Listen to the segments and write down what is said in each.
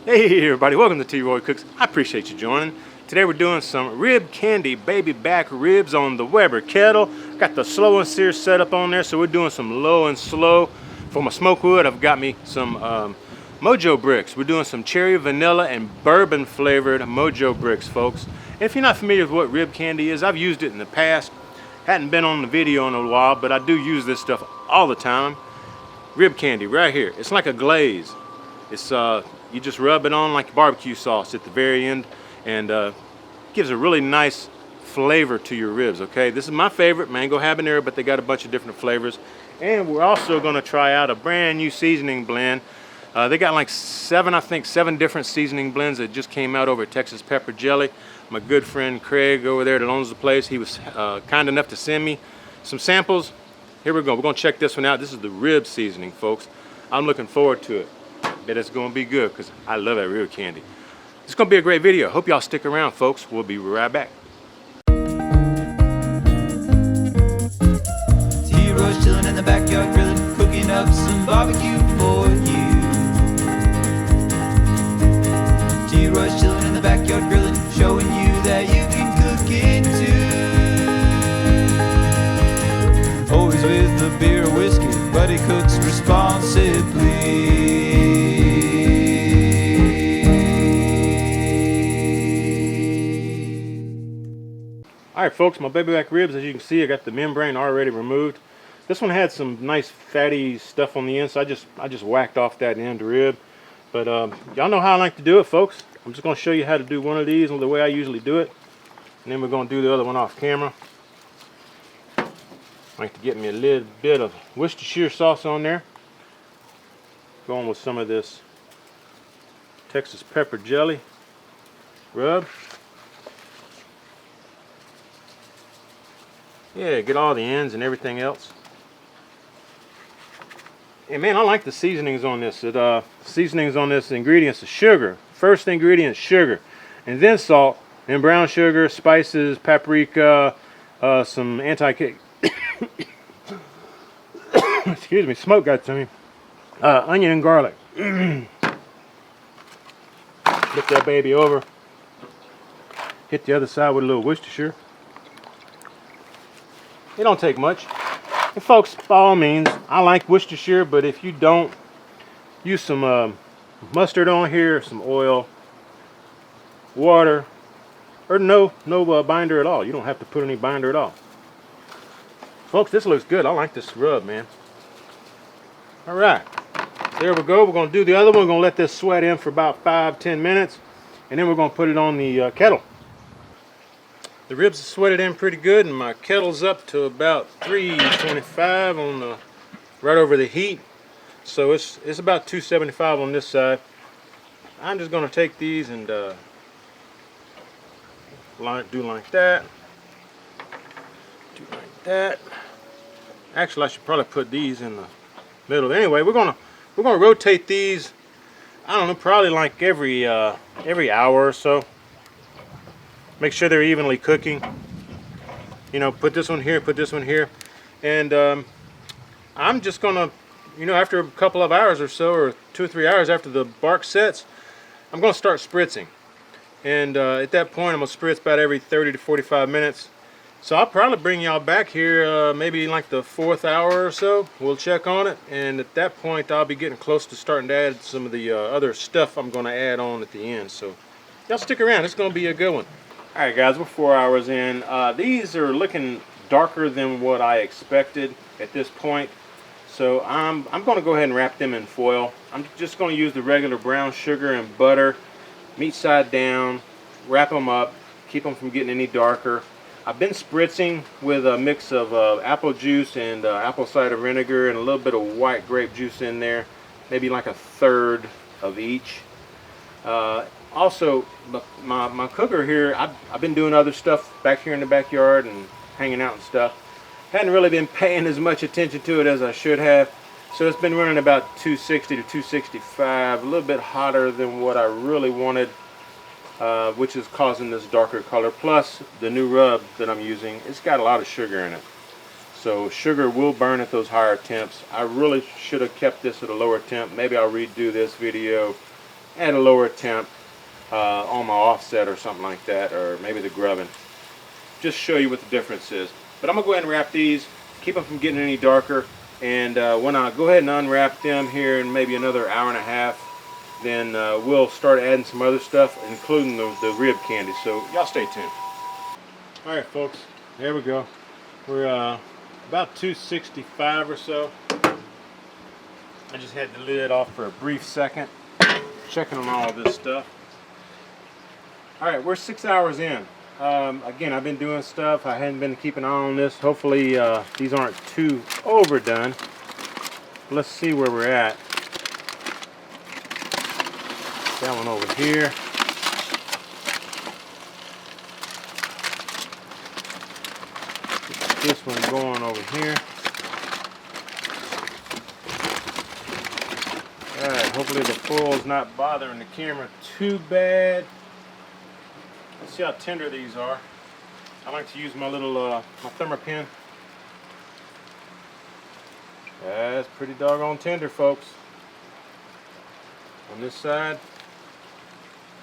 Hey everybody, welcome to T-Roy Cooks. I appreciate you joining. Today we're doing some rib candy baby back ribs on the Weber Kettle. Got the slow and sear setup on there, so we're doing some low and slow. For my smoke wood, I've got me some Mojobricks. We're doing some cherry, vanilla, and bourbon flavored Mojobricks, folks. And if you're not familiar with what rib candy is, I've used it in the past. Hadn't been on the video in a while, but I do use this stuff all the time. Rib candy right here. It's like a glaze. It's you just rub it on like barbecue sauce at the very end, and gives a really nice flavor to your ribs. Okay, this is my favorite, mango habanero, but they got a bunch of different flavors. And we're also going to try out a brand new seasoning blend. They got like seven different seasoning blends that just came out over at Texas Pepper Jelly. My good friend Craig over there that owns the place, he was kind enough to send me some samples. Here we go. We're going to check this one out. This is the rib seasoning, folks. I'm looking forward to it. Bet it's going to be good because I love that rib candy. It's going to be a great video. Hope y'all stick around, folks. We'll be right back. T-Roy's chilling in the backyard grilling, cooking up some barbecue for you. T-Roy's chilling in the backyard grilling, showing you that you can cook it too. Always with a beer or whiskey, but he cooks responsibly. Alright folks, my baby back ribs, as you can see, I got the membrane already removed. This one had some nice fatty stuff on the end, so I just whacked off that end rib. But y'all know how I like to do it, folks. I'm just going to show you how to do one of these the way I usually do it. And then we're going to do the other one off camera. I like to get me a little bit of Worcestershire sauce on there. Going with some of this Texas pepper jelly rub. Yeah, get all the ends and everything else. And man, I like the seasonings on this. Seasonings on this, ingredients is sugar. First ingredient, sugar. And then salt, then brown sugar, spices, paprika, some anti-cake. Excuse me, smoke got to me. Onion and garlic. Flip that baby over. Hit the other side with a little Worcestershire. It don't take much. And folks, by all means, I like Worcestershire, but if you don't, use some mustard on here, some oil, water, or no binder at all. You don't have to put any binder at all. Folks, this looks good. I like this rub, man. All right, there we go. We're going to do the other one. We're going to let this sweat in for about 5-10 minutes, and then we're going to put it on the kettle. The ribs are sweated in pretty good, and my kettle's up to about 325 on the right over the heat. So it's about 275 on this side. I'm just going to take these and do like that. Do like that. Actually, I should probably put these in the middle. Anyway, we're gonna rotate these. I don't know, probably like every hour or so. Make sure they're evenly cooking. You know, put this one here, put this one here. And I'm just gonna, you know, after a couple of hours or so, or 2 or 3 hours after the bark sets, I'm gonna start spritzing. And at that point, I'm gonna spritz about every 30 to 45 minutes. So I'll probably bring y'all back here maybe like the 4th hour or so. We'll check on it. And at that point, I'll be getting close to starting to add some of the other stuff I'm gonna add on at the end. So y'all stick around, it's gonna be a good one. Alright guys, we're 4 hours in. These are looking darker than what I expected at this point. So I'm going to go ahead and wrap them in foil. I'm just going to use the regular brown sugar and butter, meat side down, wrap them up, keep them from getting any darker. I've been spritzing with a mix of apple juice and apple cider vinegar and a little bit of white grape juice in there. Maybe like a third of each. Also, my cooker here, I've been doing other stuff back here in the backyard and hanging out and stuff. Hadn't really been paying as much attention to it as I should have. So it's been running about 260 to 265, a little bit hotter than what I really wanted, which is causing this darker color. Plus, the new rub that I'm using, it's got a lot of sugar in it. So sugar will burn at those higher temps. I really should have kept this at a lower temp. Maybe I'll redo this video at a lower temp on my offset or something like that, or maybe the grubbin. Just show you what the difference is. But I'm gonna go ahead and wrap these, keep them from getting any darker, and when I go ahead and unwrap them here in maybe another hour and a half, then we'll start adding some other stuff, including the rib candy. So y'all stay tuned. All right, folks, there we go. We're about 265 or so. I just had the lid off for a brief second, checking on all this stuff. All right, we're 6 hours in. Again, I've been doing stuff. I hadn't been keeping an eye on this. Hopefully these aren't too overdone. Let's see where we're at. That one over here. Get this one going over here. Alright, hopefully the foil's not bothering the camera too bad. Let's see how tender these are. I like to use my little my Thermopin. That's pretty doggone tender, folks. On this side,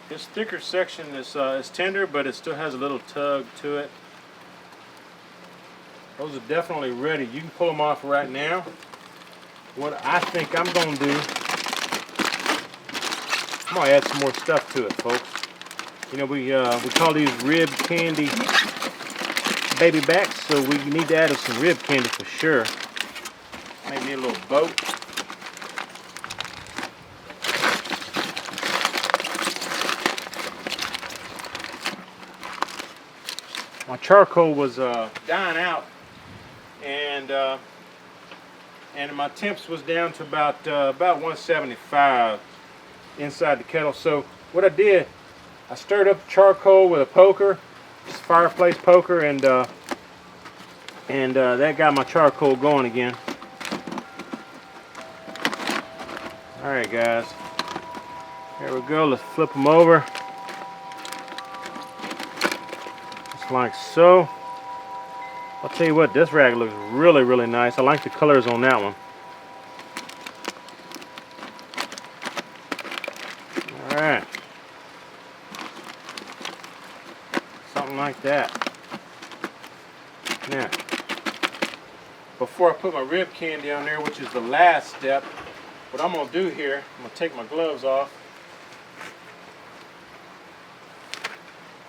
this thicker section is tender, but it still has a little tug to it. Those are definitely ready. You can pull them off right now. What I think I'm going to do, I'm going to add some more stuff to it, folks. You know, we call these rib candy baby backs, so we need to add some rib candy for sure. Make me a little boat. My charcoal was dying out, and my temps was down to about 175 inside the kettle. So what I did, I stirred up charcoal with a poker, just fireplace poker, and that got my charcoal going again. All right, guys, here we go. Let's flip them over, just like so. I'll tell you what, this rag looks really, really nice. I like the colors on that one. All right. Something like that. Now, before I put my rib candy on there, which is the last step, what I'm going to do here, I'm going to take my gloves off.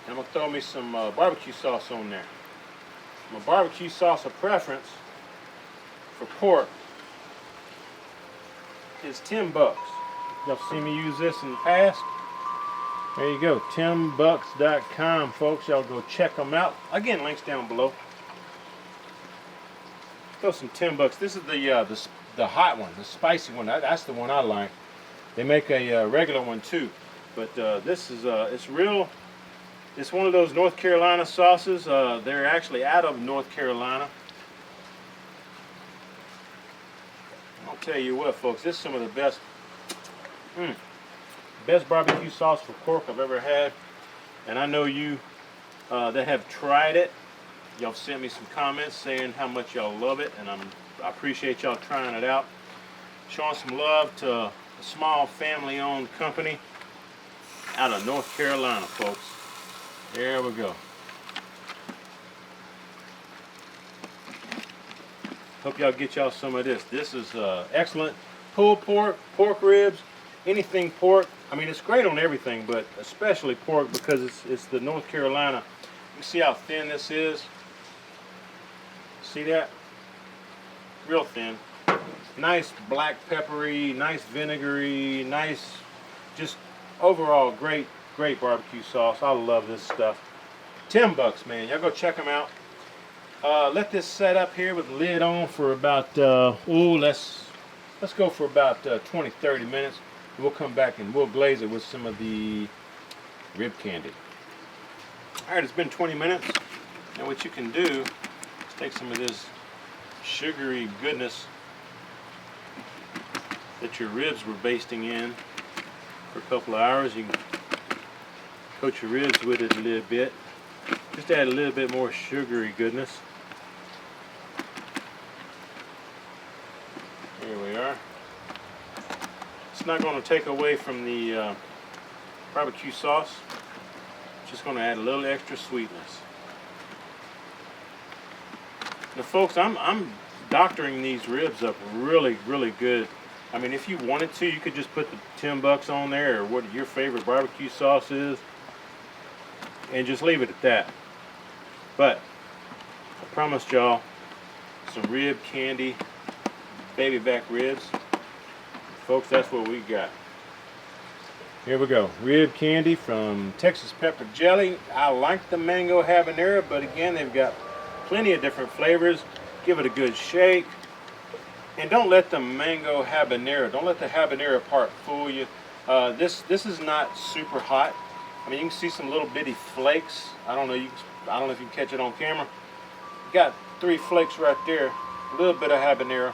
And I'm going to throw me some barbecue sauce on there. My barbecue sauce of preference for pork is $10. Y'all seen me use this in the past. There you go, $10bucks.com, folks. Y'all go check them out. Again, links down below. Throw some $10. This is the hot one, the spicy one. That's the one I like. They make a regular one too, but this is it's real. It's one of those North Carolina sauces. They're actually out of North Carolina. I'll tell you what, folks, this is some of the best barbecue sauce for pork I've ever had. And I know you that have tried it, y'all sent me some comments saying how much y'all love it, and I appreciate y'all trying it out. Showing some love to a small family-owned company out of North Carolina, folks. There we go. Hope y'all get y'all some of this. This is excellent pulled pork, pork ribs, anything pork. I mean, it's great on everything, but especially pork because it's the North Carolina. You see how thin this is? See that? Real thin. Nice black peppery, nice vinegary, nice, just overall great barbecue sauce. I love this stuff. $10, man. Y'all go check them out. Let this set up here with the lid on for about let's go for about 20-30 minutes. We'll come back and we'll glaze it with some of the rib candy. All right, it's been 20 minutes. Now what you can do is take some of this sugary goodness that your ribs were basting in for a couple of hours. You can coat your ribs with it a little bit. Just add a little bit more sugary goodness. Here we are. It's not going to take away from the barbecue sauce. Just going to add a little extra sweetness. Now, folks, I'm doctoring these ribs up really, really good. I mean, if you wanted to, you could just put the 10 bucks on there, or what your favorite barbecue sauce is, and just leave it at that. But I promised y'all some rib candy, baby back ribs. Folks, that's what we got. Here we go. Rib candy from Texas Pepper Jelly. I like the mango habanero, but again, they've got plenty of different flavors. Give it a good shake. And don't let the mango habanero, don't let the habanero part fool you. This is not super hot. I mean, you can see some little bitty flakes. I don't know if you can catch it on camera. You got 3 flakes right there. A little bit of habanero.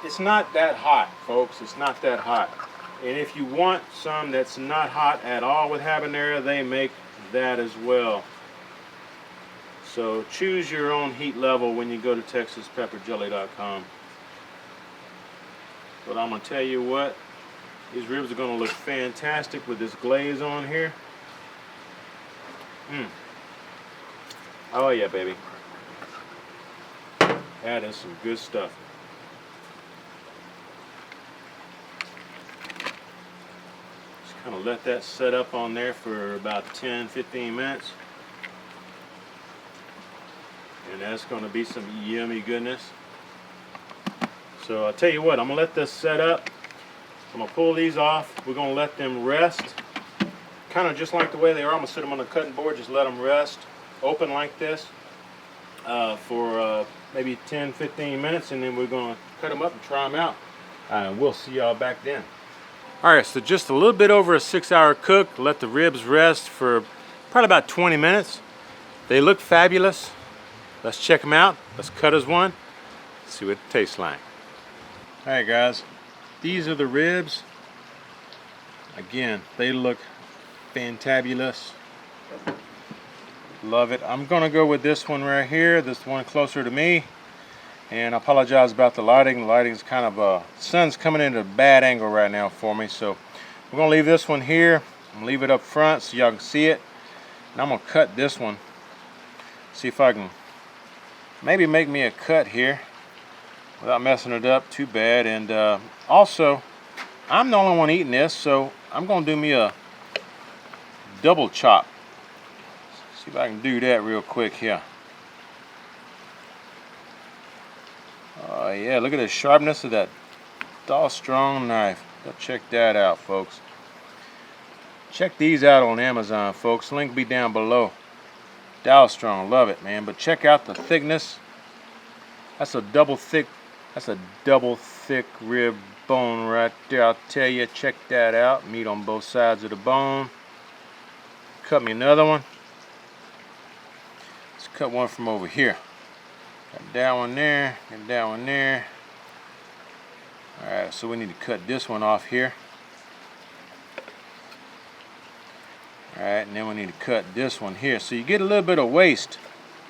It's not that hot, folks. It's not that hot. And if you want some that's not hot at all with habanero, they make that as well. So choose your own heat level when you go to TexasPepperJelly.com. But I'm going to tell you what, these ribs are going to look fantastic with this glaze on here. Oh yeah, baby. That is some good stuff. Just kind of let that set up on there for about 10-15 minutes. And that's going to be some yummy goodness. So I'll tell you what, I'm going to let this set up. I'm going to pull these off. We're going to let them rest. Kind of just like the way they are. I'm going to sit them on the cutting board, just let them rest. Open like this for maybe 10-15 minutes, and then we're going to cut them up and try them out. And we'll see y'all back then. Alright, so just a little bit over a 6-hour cook. Let the ribs rest for probably about 20 minutes. They look fabulous. Let's check them out. Let's cut us one. See what it tastes like. Alright guys, these are the ribs. Again, they look fantabulous. Love it. I'm gonna go with this one right here, this one closer to me. And I apologize about the lighting. The lighting's kind of sun's coming in at a bad angle right now for me. So we're gonna leave this one here. I'm gonna leave it up front so y'all can see it. And I'm gonna cut this one. See if I can maybe make me a cut here without messing it up too bad. And also, I'm the only one eating this, so I'm gonna do me a double chop. See if I can do that real quick here. Oh yeah, look at the sharpness of that Dalstrong knife. Go check that out, folks. Check these out on Amazon, folks. Link will be down below. Dalstrong, love it, man. But check out the thickness. That's a double thick rib bone right there. I'll tell you, check that out. Meat on both sides of the bone. Cut me another one. Let's cut one from over here. Got that one there, got that one there. Alright, so we need to cut this one off here. Alright, and then we need to cut this one here. So you get a little bit of waste.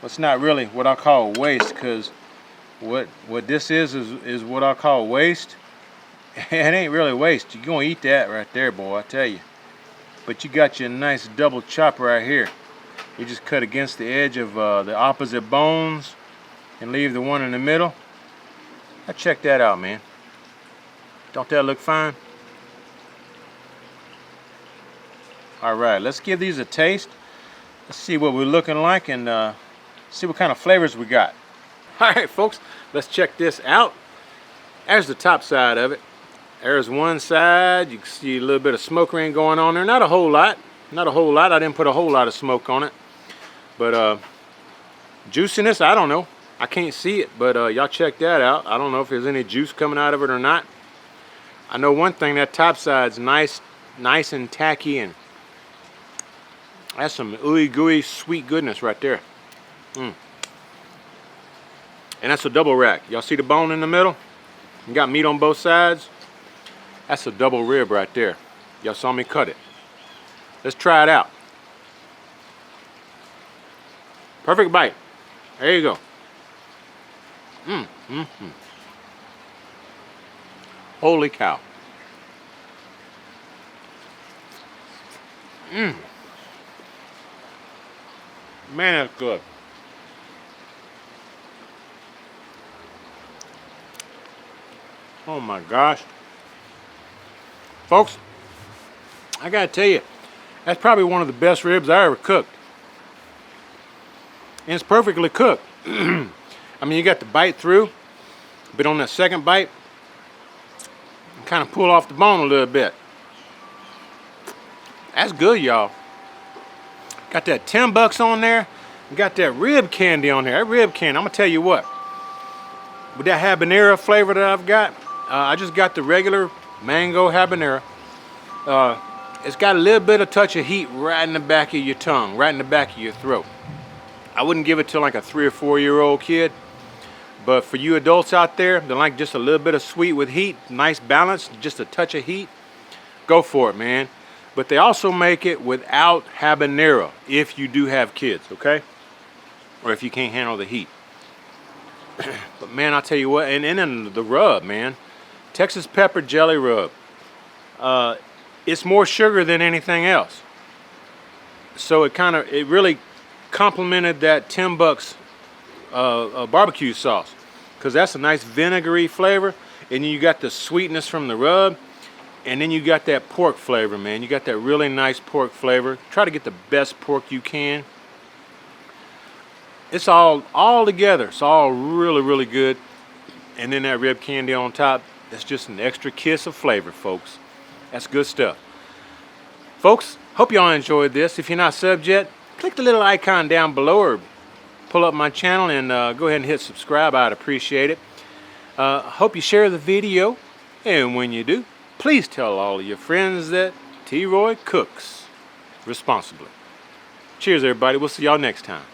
It's not really what I call waste, because what this is what I call waste. It ain't really waste. You're gonna eat that right there, boy, I tell you. But you got your nice double chop right here. You just cut against the edge of the opposite bones and leave the one in the middle. Now check that out, man. Don't that look fine? Alright, let's give these a taste. Let's see what we're looking like and see what kind of flavors we got. Alright folks, let's check this out. There's the top side of it. There's one side. You can see a little bit of smoke ring going on there. Not a whole lot. Not a whole lot. I didn't put a whole lot of smoke on it. But juiciness, I don't know. I can't see it, but y'all check that out. I don't know if there's any juice coming out of it or not. I know one thing, that top side's nice and tacky, and that's some ooey gooey sweet goodness right there. And that's a double rack. Y'all see the bone in the middle? You got meat on both sides. That's a double rib right there. Y'all saw me cut it. Let's try it out. Perfect bite. There you go. Holy cow. Man, that's good. Oh my gosh. Folks, I gotta tell you, that's probably one of the best ribs I ever cooked. And it's perfectly cooked. I mean, you got the bite through, but on that second bite, you kind of pull off the bone a little bit. That's good, y'all. Got that $10 on there. You got that rib candy on there. That rib candy, I'm gonna tell you what. With that habanero flavor that I've got, I just got the regular mango habanero. It's got a little bit of touch of heat right in the back of your tongue, right in the back of your throat. I wouldn't give it to like a 3 or 4 year old kid, but for you adults out there that like just a little bit of sweet with heat, nice balance, just a touch of heat, go for it, man. But they also make it without habanero if you do have kids, okay? Or if you can't handle the heat. But man, I'll tell you what, and then the rub, man. Texas pepper jelly rub. It's more sugar than anything else. So it really complemented that $10 barbecue sauce. Because that's a nice vinegary flavor. And you got the sweetness from the rub. And then you got that pork flavor, man. You got that really nice pork flavor. Try to get the best pork you can. It's all together. It's all really, really good. And then that rib candy on top. That's just an extra kiss of flavor, folks. That's good stuff. Folks, hope y'all enjoyed this. If you're not subbed yet, click the little icon down below or pull up my channel and go ahead and hit subscribe. I'd appreciate it. Hope you share the video. And when you do, please tell all of your friends that T. Roy cooks responsibly. Cheers, everybody. We'll see y'all next time.